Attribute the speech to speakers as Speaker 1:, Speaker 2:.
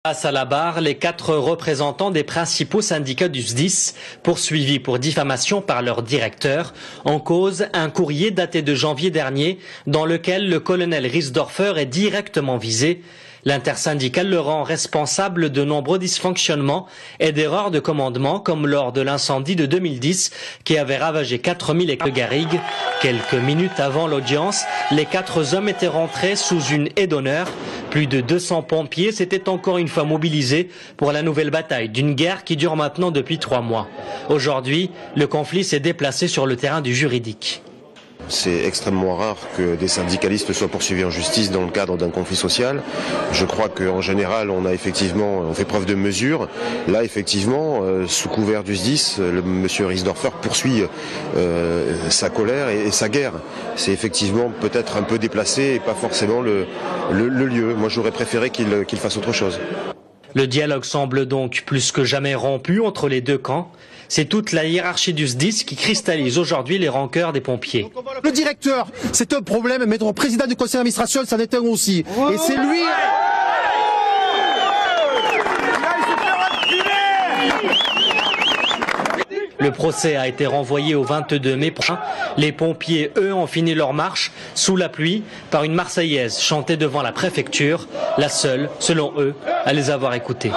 Speaker 1: Face à la barre, les 4 représentants des principaux syndicats du SDIS, poursuivis pour diffamation par leur directeur, en cause un courrier daté de janvier dernier dans lequel le colonel Riesdorfer est directement visé. L'intersyndicale le rend responsable de nombreux dysfonctionnements et d'erreurs de commandement, comme lors de l'incendie de 2010 qui avait ravagé 4000 hectares de garrigues. Quelques minutes avant l'audience, les 4 hommes étaient rentrés sous une haie d'honneur. Plus de 200 pompiers s'étaient encore une fois mobilisés pour la nouvelle bataille d'une guerre qui dure maintenant depuis 3 mois. Aujourd'hui, le conflit s'est déplacé sur le terrain du juridique.
Speaker 2: C'est extrêmement rare que des syndicalistes soient poursuivis en justice dans le cadre d'un conflit social. Je crois qu'en général, on fait preuve de mesure. Là, effectivement, sous couvert du SDIS, monsieur Riesdorfer poursuit sa colère et sa guerre. C'est effectivement peut-être un peu déplacé et pas forcément le lieu. Moi, j'aurais préféré qu'il fasse autre chose.
Speaker 1: Le dialogue semble donc plus que jamais rompu entre les deux camps. C'est toute la hiérarchie du SDIS qui cristallise aujourd'hui les rancœurs des pompiers.
Speaker 3: Le directeur, c'est un problème, mais notre président du conseil d'administration, c'en est un aussi. Et c'est lui...
Speaker 1: Le procès a été renvoyé au 22 mai prochain. Les pompiers, eux, ont fini leur marche sous la pluie par une Marseillaise chantée devant la préfecture, la seule, selon eux, à les avoir écoutés.